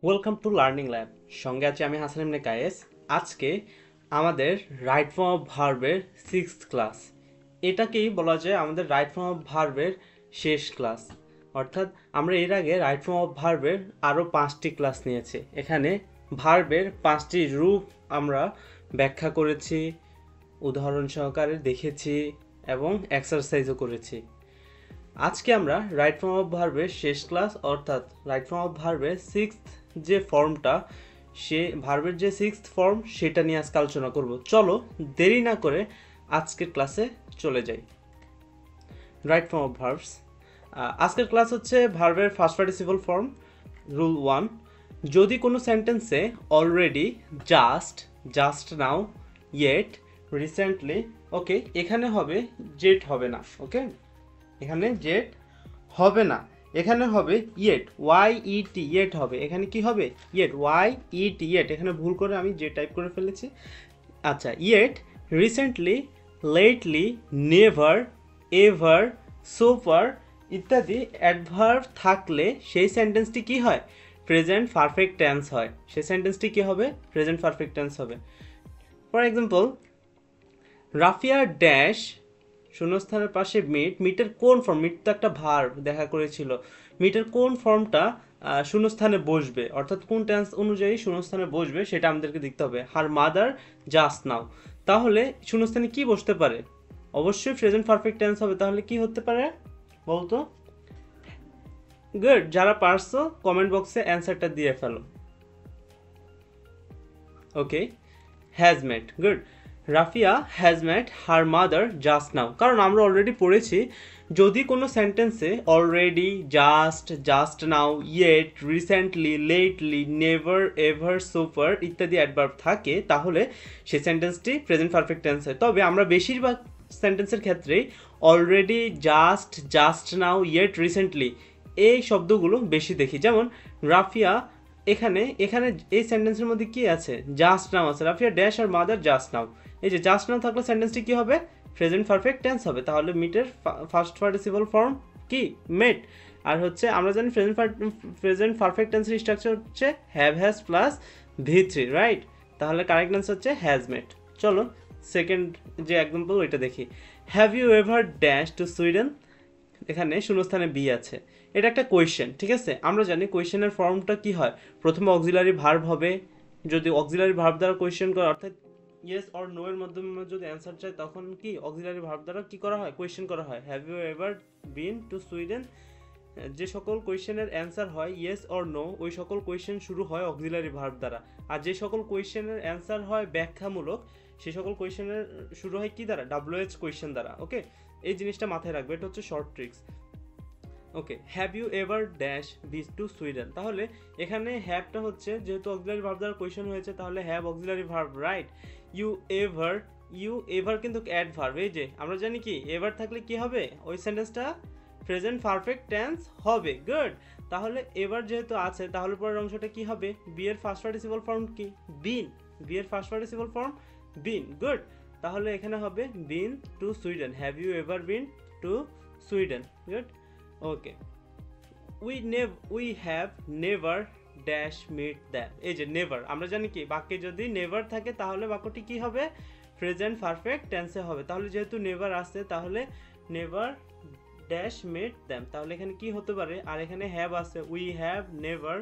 Welcome to learning lab. সঙ্গে আছি আমি হাসান ইবনে কায়েস। আজকে আমাদের রাইট ফর্ম অফ ভার্বের সিক্সথ ক্লাস। এটাকেই বলা যায় আমাদের রাইট ফর্ম অফ ভার্বের শেষ ক্লাস। অর্থাৎ আমরা এর আগে রাইট ফর্ম অফ ভার্বের আরও 5টি ক্লাস নিয়েছি। এখানে ভার্বের 5টি রূপ আমরা ব্যাখ্যা করেছি, উদাহরণ সহকারে দেখেছি এবং এক্সারসাইজও করেছি। আজকে আমরা রাইট ফর্ম অফ ভার্বের শেষ ক্লাস অর্থাৎ রাইট ফর্ম অফ ভার্বের সিক্সথ যে ফর্মটা, সে ভার্বের যে সিক্সথ ফর্ম সেটা নিয়ে আজকে আলোচনা করব। চলো দেরি না করে আজকের ক্লাসে চলে যাই। Right form of verbs. আজকের ক্লাস হচ্ছে ভার্বের ফার্স্ট পার্টিসিপল ফর্ম। রুল 1, যদি কোনো সেন্টেন্সে already, just now, yet, recently, okay, এখানে হবে জেট হবে না। ওকে, এখানে জেট হবে না, এখানে হবে ইয়েট, ওয়াই-ই-টি, ইয়েট হবে। এখানে কি হবে? Yet, Y E T, yet. এখানে ভুল করে আমি যে টাইপ করে ফেলেছি। আচ্ছা, yet, recently, lately, never, ever, so far ইত্যাদি অ্যাডভার্ব থাকলে সেই সেন্টেন্সটি কি হয়? প্রেজেন্ট পারফেক্ট টেন্স হয়। সেই সেন্টেন্সটি কি হবে? প্রেজেন্ট পারফেক্ট টেন্স হবে। ফর এক্সাম্পল, রাফিয়া ড্যাশ শূন্যস্থানের পাশে মিটের কোন ফর্ম, মিট তো একটা ভার্ব দেখা করেছিল, মিটের কোন ফর্মটা শূন্যস্থানে বসবে, অর্থাৎ কোন টেন্স অনুযায়ী শূন্যস্থানে বসবে সেটা আমাদেরকে দেখতে হবে। হার মাদার জাস্ট নাও, তাহলে শূন্যস্থানে কি বসতে পারে? অবশ্যই প্রেজেন্ট পারফেক্ট টেন্স হবে। তাহলে কি হতে পারে বলতো? গুড, যারা পারছো কমেন্ট বক্সে অ্যান্সারটা দিয়ে ফেলো। Okay, has met, good. Rafia has met her mother just now. কারণ আমরা অলরেডি পড়েছি, যদি কোনো সেন্টেন্সে already, just now, yet, recently, lately, never, ever, so far ইত্যাদি অ্যাডভার্ব থাকে, তাহলে সেই সেন্টেন্সটি প্রেজেন্ট পারফেক্ট টেন্স হয়। তবে আমরা বেশিরভাগ সেন্টেন্সের ক্ষেত্রেই already, just now, yet, recently এই শব্দগুলো বেশি দেখি। যেমন রাফিয়া, এখানে এখানে এই সেন্টেন্সের মধ্যে কি আছে? জাস্ট নাও আছে। রাফিয়া ড্যাশ আর মাদার জাস্ট নাও। এই যে জাস্ট নাও থাকলে সেন্টেন্সটি কি হবে? প্রেজেন্ট পারফেক্ট টেন্স হবে। তাহলে মিটের ফার্স্ট পার্টিসিপল ফর্ম কি? মেট। আর হচ্ছে আমরা জানি প্রেজেন্ট পারফেক্ট টেন্সের স্ট্রাকচার হচ্ছে have has plus V3, right? তাহলে কারেক্ট আনসার হচ্ছে হ্যাজ মেট। চলো সেকেন্ড যে এক্সাম্পল ওইটা দেখি। Have you ever dash to Sweden? এখানে শূন্যস্থানে বি আছে। এটা একটা কোয়েশ্চেন, ঠিক আছে? আমরা জানি কোয়েশ্চেনের ফর্মটা কি হয়, প্রথমে অক্সিলারি ভার্ব হবে। যদি অক্সিলারি ভার্ব দ্বারা কোয়েশ্চেন করে, অর্থাৎ ইয়েস অর নো এর মাধ্যমে যদি অ্যান্সার চাই, তখন কি অক্সিলারি ভার্ব দ্বারা কি করা হয়? কোয়েশ্চেন করা হয়। Have you ever been to Sweden? যে সকল কোয়েশ্চেনের অ্যান্সার হয় ইয়েস অর নো, ওই সকল কোয়েশ্চেন শুরু হয় অক্সিলারি ভার্ব দ্বারা। আর যে সকল কোয়েশ্চেনের অ্যান্সার হয় ব্যাখ্যামূলক, সে সকল কোয়েশ্চেনের শুরু হয় কি দ্বারা? WH কোয়েশ্চেন দ্বারা। ওকে, এই জিনিসটা মাথায় রাখবে, এটা হচ্ছে short tricks. Okay, have you ever dash been to Sweden? তাহলে এখানে হ্যাভটা হচ্ছে, যেহেতু অক্সিলারি ভার্ব দ্বারা কোয়েশ্চেন হয়েছে, তাহলে have auxiliary verb, right? You ever, you ever কিন্তু অ্যাডভার্ব। এই যে আমরা জানি কি এভার থাকলে কি হবে? ওই সেন্টেন্সটা প্রেজেন্ট পারফেক্ট টেন্স হবে। গুড, তাহলে এভার যেহেতু আছে, তাহলে পরের অংশটা কি হবে? বি এর ফার্স্ট পার্টিসিপল ফর্ম কি? বিন। বি এর first participle form been. Good, তাহলে এখানে হবে been to Sweden. Have you ever been to Sweden? Good, okay. We have never dash meet them. এই যে নেভার, আমরা জানি কি বাক্যে যদি নেভার থাকে তাহলে বাক্যটি কি হবে? প্রেজেন্ট পারফেক্ট টেন্সে হবে। তাহলে যেহেতু নেভার আসছে, তাহলে নেভার ড্যাশ মিট দ্যাম, তাহলে এখানে কি হতে পারে? আর এখানে হ্যাভ আছে, উই হ্যাভ নেভার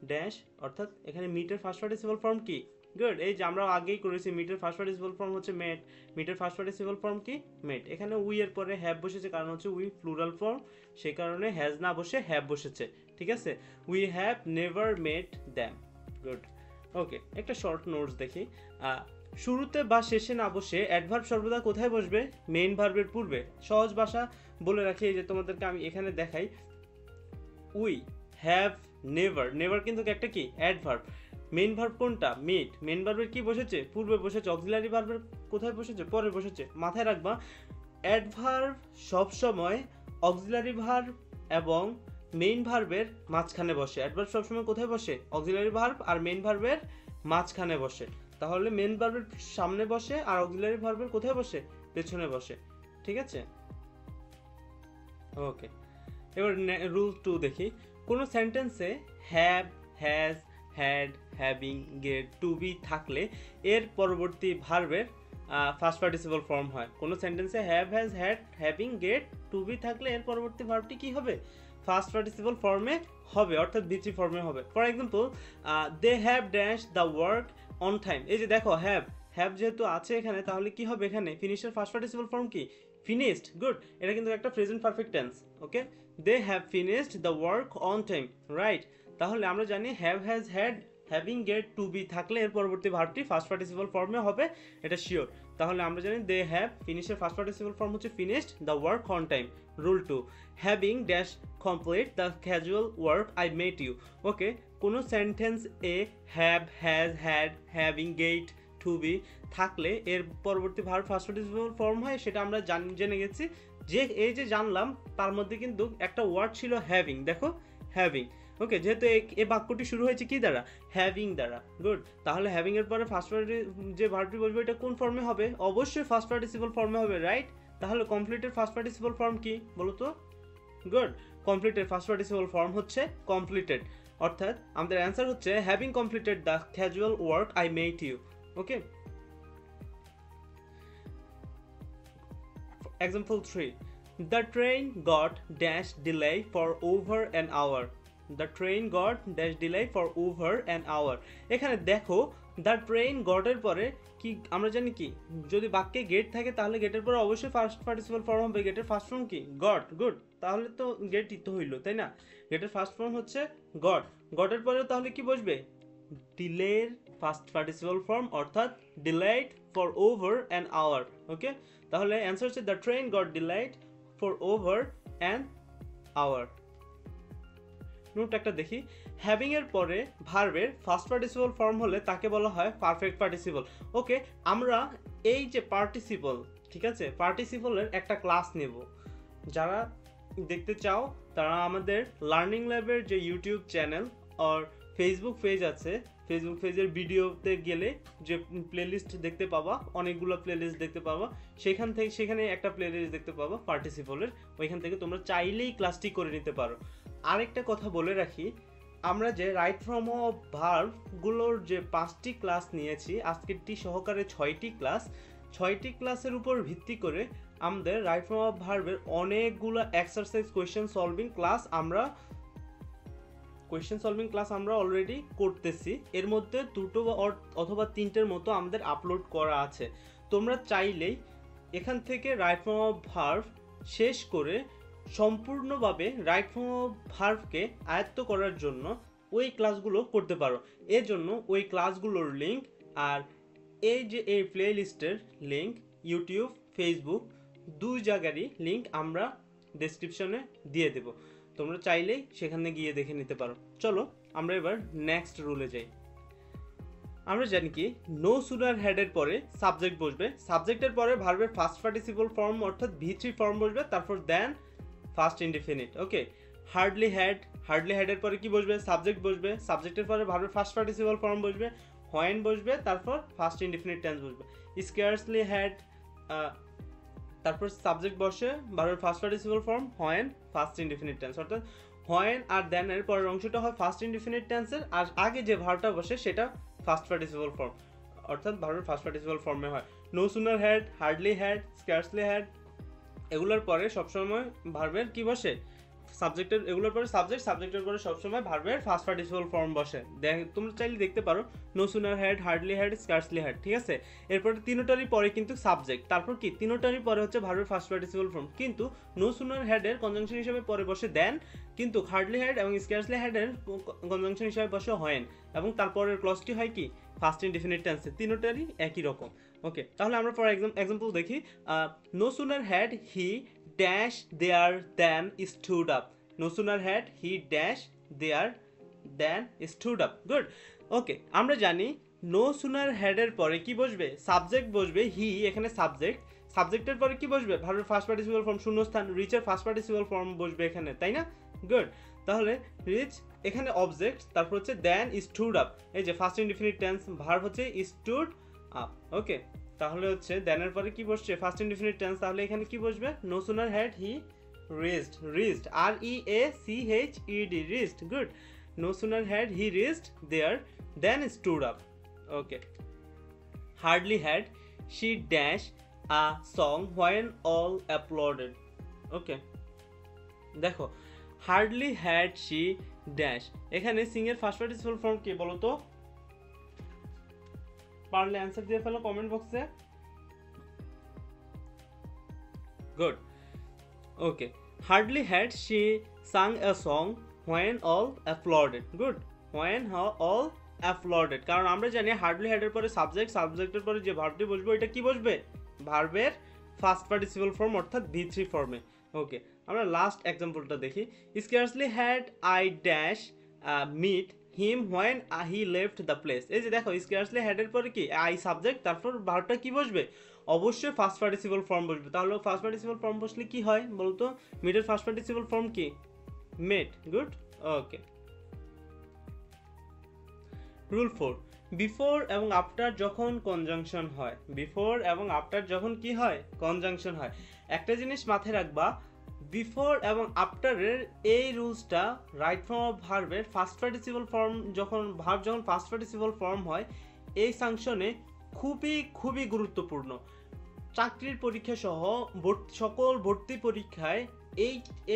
ড্যাশ, অর্থাৎ এখানে মিটের ফার্স্ট পার্টিসিপল ফর্ম কি? গুড, এই যে আমরা আগেই করেছি, মিটের ফার্স্ট পার্টিসিপল ফর্ম হচ্ছে মেট। মিটের ফার্স্ট পার্টিসিপল ফর্ম কি? মেট। এখানে উই এর পরে হ্যাভ বসেছে, কারণ হচ্ছে উই প্লুরাল ফর্ম, সেই কারণে হ্যাজ না বসে হ্যাভ বসেছে। ঠিক আছে, we have never met them. Good, okay. একটা শর্ট নোটস দেখি। শুরুতে বা শেষে না বসে অ্যাডভার্ব সর্বদা কোথায় বসবে? মেইন ভার্বের পূর্বে। সহজ ভাষা বলে রাখি, এই যে তোমাদেরকে আমি এখানে দেখাই। উই হ্যাভ নেভার, নেভার কিন্তু একটা কি? অ্যাডভার্ব। মেইন ভার্ব কোনটা? মিট। মেইন ভার্বের কি বসেছে? পূর্বে বসেছে। অক্সিলারি ভার্বের কোথায় বসেছে? পরে বসেছে। মাথায় রাখবা, অ্যাডভার্ব সবসময় অক্সিলারি ভার্ব এবং মেইন ভার্বের মাঝখানে বসে। অ্যাডভার্ব সবসময় কোথায় বসে? অক্সিলারি ভার্ব আর মেইন ভার্বের মাঝখানে বসে। তাহলে মেইন ভার্বের সামনে বসে আর অক্সিলারি ভার্বের কোথায় বসে? পেছনে বসে। ঠিক আছে, ওকে। এবার রুল 2 দেখি। কোনো সেন্টেন্সে have, has, had, having, get, to be থাকলে এর পরবর্তী ভার্বের ফার্স্ট পার্টিসিপল ফর্ম হয়। কোনো সেন্টেন্সে have, has, had, having, get, to be থাকলে এর পরবর্তী ভার্বটি কি হবে? ফার্স্ট পার্টিসিপল ফর্মে হবে, অর্থাৎ বি3 ফর্মে হবে। For example, they have dash the work on time. এই যে দেখো হ্যাভ যেহেতু আছে এখানে, তাহলে কি হবে এখানে ফিনিশের ফার্স্ট পার্টিসিপল ফর্ম কি? ফিনিশড। গুড, এটা কিন্তু একটা present perfect tense. Okay, they have finished the work on time, right. তাহলে আমরা জানি have, has, had, having, get, to be থাকলে এর পরবর্তী ভার্বটি ফার্স্ট পার্টিসিপল ফর্মে হবে, এটা শিওর। তাহলে আমরা জানি দে হ্যাভ ফিনিশের ফার্স্ট পার্টিসিপল ফর্ম হচ্ছে finished the work on time. Rule 2, having dash complete the casual work I met you. Okay, কোনো সেন্টেন্স এ have, has, had, having, get, to be থাকলে এর পরবর্তী ভার্ব ফার্স্ট পার্টিসিপল ফর্ম হয়, সেটা আমরা জেনে গেছি। যে এই যে জানলাম তার মধ্যে কিন্তু একটা ওয়ার্ড ছিল হ্যাভিং, দেখো হ্যাভিং। ওকে, যেহেতু এই বাক্যটি শুরু হয়েছে কি দ্বারা? হ্যাভিং দ্বারা। গুড, তাহলে হ্যাভিং এর পরে ফার্স্ট পার্টি যে ভার্বটি বলবো এটা কোন ফর্মে হবে? অবশ্যই ফার্স্ট পার্টিসিপল ফর্মে হবে, রাইট। তাহলে কমপ্লিটের ফার্স্ট পার্টিসিপল ফর্ম কি বলো তো? গুড, কমপ্লিটের ফার্স্ট পার্টিসিপল ফর্ম হচ্ছে কমপ্লিটেড, অর্থাৎ আমাদের অ্যান্সার হচ্ছে having completed the casual work I met you. Okay, example 3, the train got dash delay for over an hour. The train got dash delay for over an hour. এখানে দেখো the train goat এর পরে কি আমরা জানি কি, যদি বাক্যে গেট থাকে তাহলে গেটের পরে অবশ্যই ফার্স্ট পার্টিসিপল ফর্ম হবে। গেটের ফার্স্ট ফর্ম কি? গট। গুড, তাহলে তো গেটই তো হইলো, তাই না? গেটের ফার্স্ট ফর্ম হচ্ছে গট। গটের পরে তাহলে কি বসবে? ডিলের ফার্স্ট পার্টিসিপল ফর্ম, অর্থাৎ delayed for over an hour. Okay, তাহলে অ্যান্সার হচ্ছে the train got delayed for over an hour. Note একটা দেখি, হ্যাভিং এর পরে ভার্বের ফার্স্ট পার্টিসিপল ফর্ম হলে তাকে বলা হয় পারফেক্ট পার্টিসিপল। ওকে, আমরা এই যে পার্টিসিপল, ঠিক আছে, পার্টিসিপলের একটা ক্লাস নেব। যারা দেখতে চাও তারা আমাদের লার্নিং ল্যাবের যে ইউটিউব চ্যানেল আর ফেসবুক পেজ আছে, ফেসবুক পেজের ভিডিওতে গেলে যে প্লেলিস্ট দেখতে পাবা, অনেকগুলো প্লেলিস্ট দেখতে পাবা, সেখানে একটা প্লেলিস্ট দেখতে পাবা পার্টিসিপলের, ওইখান থেকে তোমরা চাইলেই ক্লাসটি করে নিতে পারো। আরেকটা কথা বলে রাখি, আমরা যে রাইট ফর্ম অফ ভার্বগুলোর যে 5টি ক্লাস নিয়েছি, আজকেরটি সহকারে 6টি ক্লাস, 6টি ক্লাসের উপর ভিত্তি করে আমাদের রাইট ফর্ম অফ ভার্বের অনেকগুলো এক্সারসাইজ কোয়েশ্চেন সলভিং ক্লাস আমরা অলরেডি করতেছি। এর মধ্যে 2টো অথবা 3টের মতো আমাদের আপলোড করা আছে। তোমরা চাইলেই এখান থেকে রাইট ফর্ম অফ ভার্ব শেষ করে সম্পূর্ণভাবে রাইট ফর্ম অফ ভার্বকে আয়ত্ত করার জন্য ওই ক্লাসগুলো করতে পারো। এর জন্য ওই ক্লাসগুলোর লিঙ্ক আর এই যে এই প্লে লিস্টের লিঙ্ক, ইউটিউব, ফেসবুক 2 জায়গারই লিঙ্ক আমরা ডেসক্রিপশনে দিয়ে দেব, তোমরা চাইলেই সেখানে গিয়ে দেখে নিতে পারো। চলো আমরা এবার নেক্সট রুলে যাই। আমরা জানি কি, নো সুনার হ্যাডের পরে সাবজেক্ট বসবে, সাবজেক্টের পরে ভার্বের ফার্স্ট পার্টিসিপল ফর্ম অর্থাৎ ভি3 ফর্ম বসবে, তারপর দেন ফার্স্ট ইনডিফিনিট। ওকে, হার্ডলি হ্যাডের পরে কি বসবে? সাবজেক্ট বসবে, সাবজেক্টের পরে ভার্বের ফার্স্ট পার্টিসিপল ফর্ম বসবে, হোয়েন বসবে, তারপর ফার্স্ট ইনডিফিনিট টেন্স বসবে। স্কার্সলি হ্যাড, তারপর সাবজেক্ট বসে, ভার্বের first participle form, when, first indefinite tense, অর্থাৎ হোয়েন আর দেন এর পরের অংশটা হয় ফার্স্ট ইনডিফিনিট টেন্সের, আর আগে যে ভার্বটা বসে সেটা ফার্স্ট পার্টিসিপল ফর্ম, অর্থাৎ ভার্বের ফার্স্ট পার্টিসিপল ফর্মে হয়। No sooner had, hardly had, scarcely had, এগুলোর পরে সবসময় ভার্বের কি বসে? সাবজেক্টের, এগুলোর পরে সাবজেক্টের পরে সবসময় ভার্বের ফার্স্ট পার্টিসিপল ফর্ম বসে। তোমরা চাইলে দেখতে পারো no sooner had, hardly had, scarcely had, ঠিক আছে। এরপরে তিনটারই পরে কিন্তু সাবজেক্ট, তারপর কি তিনটারই পরে হচ্ছে ভার্বের ফার্স্ট পার্টিসিপল ফর্ম, কিন্তু নো সুনার হ্যাডের কনজাংশন হিসেবে পরে বসে দেন, কিন্তু হার্ডলি হ্যাড এবং স্কার্সলি হ্যাডের কনজাংশন হিসেবে বসে হোয়েন, এবং তারপরের ক্লজটি হয় কি? ফার্স্ট ইনডিফিনিট টেন্সে। তিনটারই একই রকম। ওকে, তাহলে আমরা ফর এক্সাম্পল দেখি, no sooner had he dash there then stood up. No sooner had he dash there than stood up. Good. ওকে, আমরা জানি নো সুনার হ্যাডের পরে কি বসবে? সাবজেক্ট বসবে, হি এখানে সাবজেক্টের পরে কি বসবে? ভার্বের ফার্স্ট পার্টিসিপল ফর্ম শূন্যস্থান, রিচের ফার্স্ট পার্টিসিপল ফর্ম বসবে এখানে, তাই না? গুড, তাহলে রিচ এখানে অবজেক্ট, তারপর হচ্ছে দেন স্টুড আপ, এই যে ফার্স্ট ইনডিফিনিট টেন্স, ভার্ব হচ্ছে স্টুড আপ। ওকে, তাহলে হচ্ছে দেনের পরে কি বসছে? ফার্স্ট ইনডিফিনিট টেন্স, তাহলে এখানে কি বসবে? No sooner had he reached, reached, R-E-A-C-H-E-D, reached. Good. No sooner had he reached there than stood up. Okay. Hardly had she dash a song when all applauded. Okay. দেখো hardly had she dash, এখানে সিং এর first participle form কি বলো তো? পারলে answer দিয়ে ফেলো comment বক্সে। Good. Okay, hardly had she sang a song when all applauded. Good, when all applauded, কারণ আমরা জানি হার্ডলি হ্যাড এর পরে সাবজেক্ট, সাবজেক্টের পরে যে ভার্বটি বসবে ওইটা কি বসবে? ভার্বের ফার্স্ট পার্টিসিপল ফর্ম অর্থাৎ V3 ফর্মে। ওকে, আমরা লাস্ট এক্সাম্পলটা দেখি। Scarcely had I dash meet him when he left the place. এই যে দেখো স্কার্সলি হ্যাড এর পরে কি আই সাবজেক্ট, তারপর ভার্বটা কি বসবে? অবশ্যই ফার্স্ট পার্টিসিপল ফর্ম বসবে। তাহলে ফার্স্ট পার্টিসিপল ফর্ম বসলে কি হয় বলতো? মিটের ফার্স্ট পার্টিসিপল ফর্ম কি? মেট। গুড। ওকে, রুল 4, বিফোর এবং আফটার যখন কনজাংশন হয়, বিফোর এবং আফটার যখন কি হয়? কনজাংশন হয়। একটা জিনিস মাথায় রাখবা, বিফোর এবং আফটারের এই রুলসটা রাইট ফর্ম অফ ভার্বের ফার্স্ট পার্টিসিপল ফর্ম যখন ফার্স্ট পার্টিসিপল ফর্ম হয় এই সাংশনে খুবই খুবই গুরুত্বপূর্ণ। চাকরির পরীক্ষা সহ সকল ভর্তি পরীক্ষায়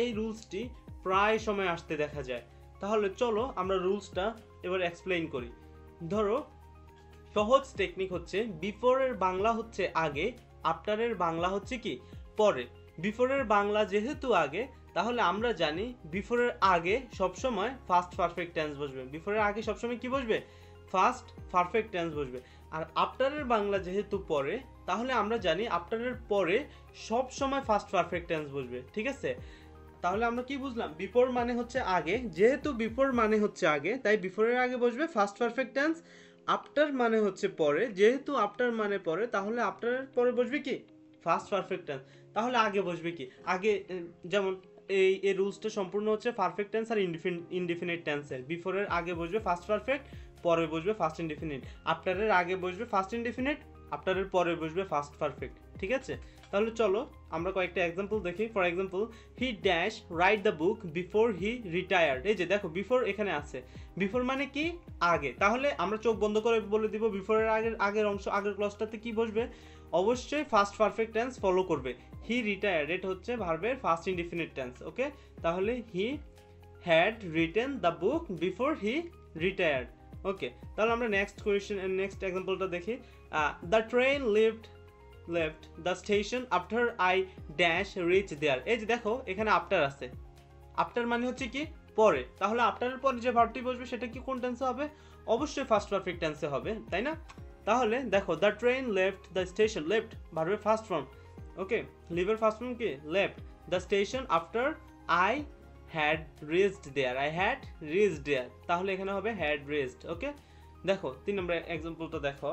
এই রুলসটি প্রায় সময় আসতে দেখা যায়। তাহলে চলো আমরা রুলসটা এবার এক্সপ্লেইন করি। ধরো সহজ টেকনিক হচ্ছে বিফোরের বাংলা হচ্ছে আগে, আফটারের বাংলা হচ্ছে কি? পরে। বিফোরের বাংলা যেহেতু আগে, তাহলে আমরা জানি বিফোরের আগে সবসময় ফার্স্ট পারফেক্ট টেন্স বসবে। বিফোরের আগে সবসময় কি বসবে? ফার্স্ট পারফেক্ট টেন্স বসবে। আর আফটারের বাংলা যেহেতু পরে, তাহলে আমরা জানি আফটারের পরে সব সময় ফার্স্ট পারফেক্ট টেন্স বসবে। ঠিক আছে, তাহলে আমরা কি বুঝলাম? বিফোর মানে হচ্ছে আগে, যেহেতু বিফোর মানে হচ্ছে আগে তাই বিফোরের আগে বসবে ফার্স্ট পারফেক্ট টেন্স। আফটার মানে হচ্ছে পরে, যেহেতু আফটার মানে পরে তাহলে আফটারের পরে বসবে কি? First perfect tense. তাহলে আগে বসবে কি? আগে যেমন এই রুলসটা সম্পূর্ণ হচ্ছে পারফেক্ট টেন্স আর ইনডিফিনিট টেন্সের। বিফোরের আগে বসবে ফার্স্ট পারফেক্ট, পরে বসবে ফার্স্ট ইনডিফিনিট। আফটারের আগে বসবে ফার্স্ট ইনডিফিনিট, আফটারের পরে বসবে ফার্স্ট পারফেক্ট। ঠিক আছে, তাহলে চলো আমরা কয়েকটা এক্সাম্পল দেখি। For example, he dash write the book before he retired. এই যে দেখো বিফোর এখানে আছে, বিফোর মানে কি? আগে। তাহলে আমরা চোখ বন্ধ করে বলে দিব বিফোরের আগের অংশ, আগের ক্লজটাতে কি বসবে? অবশ্যই ফার্স্ট পারফেক্ট টেন্স ফলো করবে। হি রিটায়ার্ড এটা হচ্ছে ভার্বের ফার্স্ট ইনডিফিনিট টেন্স। ওকে, তাহলে he had written the book before he retired. Okay, তাহলে আমরা নেক্সট এক্সাম্পলটা দেখি। The train left the station after I dash reach there. এই যে দেখো এখানে আফটার আছে, আফটার মানে হচ্ছে কি? পরে। তাহলে আফটারের পরে যে ভার্বটি বসবে সেটা কি কোন টেন্সে হবে? অবশ্যই ফার্স্ট পারফেক্ট টেন্সে হবে, তাই না? তাহলে দেখো the train left the station, left ভার্বের ফার্স্ট ফর্ম। ওকে, লিভের ফার্স্ট ফর্ম কি? Left the station after I had reached there, I had reached there, তাহলে এখানে হবে হ্যাড রিচড। ওকে, দেখো 3 নম্বর এক্সাম্পলটা দেখো।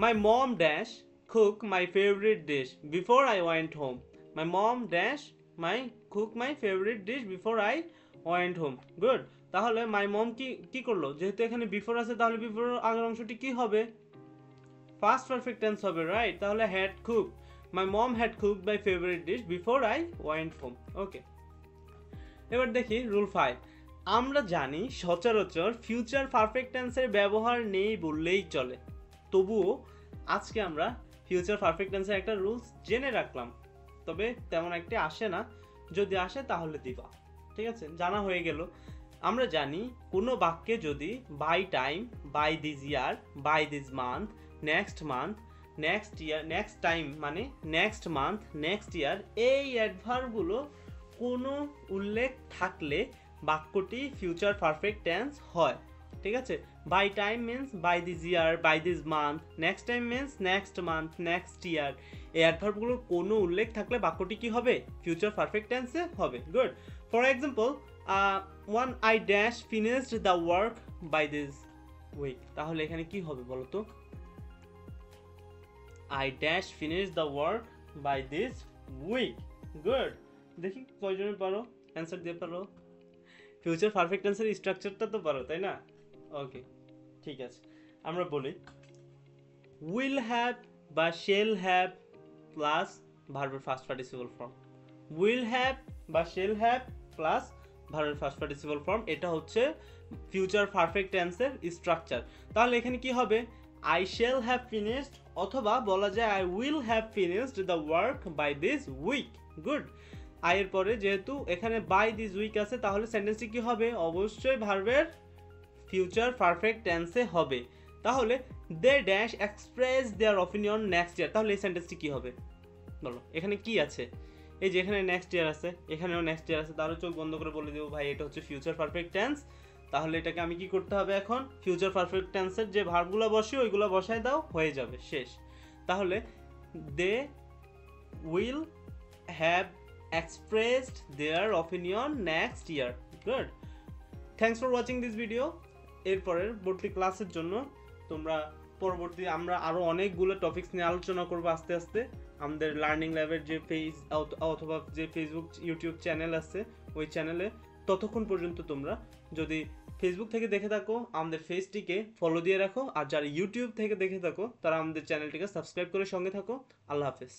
মাই মম dash cook my favorite dish before I went home. My mom dash cook my favorite dish before I went home. Good. তাহলে my mom কি করলো? যেহেতু এখানে before আছে তাহলে before আগের অংশটি কি হবে? ফার্স্ট পারফেক্ট টেন্স হবে, রাইট? তাহলে had cooked. My mom had cooked my favorite dish before I went home. ওকে, এবার দেখি রুল 5। আমরা জানি সচরাচর ফিউচার পারফেক্ট টেন্সের ব্যবহার নেই বললেই চলে, তবুও আজকে আমরা ফিউচার পারফেক্ট টেন্সের একটা রুলস জেনে রাখলাম। তবে তেমন একটা আসে না, যদি আসে তাহলে দিবা। ঠিক আছে, জানা হয়ে গেল। আমরা জানি কোনো বাক্যে যদি by time, by this year, by this month, next month, next year, next time মানে নেক্সট মান্থ, নেক্সট ইয়ার, এই অ্যাডভার্বগুলো কোনো উল্লেখ থাকলে বাক্যটি ফিউচার পারফেক্ট টেন্স হয়। ঠিক আছে, by time means by this year, by this month, next time means next month, next year. এই অ্যাডভার্বগুলোর কোনো উল্লেখ থাকলে বাক্যটি কি হবে? ফিউচার পারফেক্ট টেন্সে হবে। Good. For example, one I dash finished the work by this week. তাহলে এখানে কি হবে বলো তো? I dash finish the work by this week. Good. দেখি কয়জনে পারো অ্যান্সার দিয়ে পারো? ফিউচার পারফেক্ট টেন্সের স্ট্রাকচারটা তো পারো, তাই না? ওকে, ঠিক আছে, আমরা বলি উইল হ্যাভ বা শেল হ্যাভ প্লাস ভার্বের first participle form. Will have বা শেল হ্যাভ প্লাস ভার্বের ফার্স্ট পার্টিসিপল ফর্ম, এটা হচ্ছে ফিউচার পারফেক্ট টেন্সের স্ট্রাকচার। তাহলে এখানে কি হবে, আই শ্যাল হ্যাভ ফিনিশড, অথবা বলা যায় I will have finished the work by this week. Good. আয়ের পরে যেহেতু এখানে বাই দিস উইক আছে, তাহলে সেন্টেন্সটি কি হবে, অবশ্যই ভার্বের ফিউচার পারফেক্ট টেন্সে হবে। তাহলে they dash express their opinion next year, তাহলে এই সেন্টেন্সটি কি হবে বলো, এখানে কি আছে, এই যে এখানে নেক্সট ইয়ার আছে, এখানেও নেক্সট ইয়ার আছে, তাহলে চোখ বন্ধ করে বলে দেবো ভাই এটা হচ্ছে ফিউচার পারফেক্ট টেন্স। তাহলে এটাকে আমি কি করতে হবে, এখন ফিউচার পারফেক্ট টেন্সের যে ভার্বগুলো বসে ওইগুলো বসায় দাও, হয়ে যাবে, শেষ। তাহলে they will have expressed their opinion next year. Good, thanks for watching this video. এরপরের পরবর্তী ক্লাসের জন্য তোমরা পরবর্তী আমরা আরও অনেকগুলো টপিকস নিয়ে আলোচনা করবো আস্তে আস্তে। আমাদের লার্নিং ল্যাবের যে পেজ অথবা যে ফেসবুক ইউটিউব চ্যানেল আছে ওই চ্যানেলে, ততক্ষণ পর্যন্ত তোমরা যদি ফেসবুক থেকে দেখে থাকো আমাদের পেজটিকে ফলো দিয়ে রাখো, আর যারা ইউটিউব থেকে দেখে থাকো তারা আমাদের চ্যানেলটিকে সাবস্ক্রাইব করে সঙ্গে থাকো। আল্লাহ হাফেজ।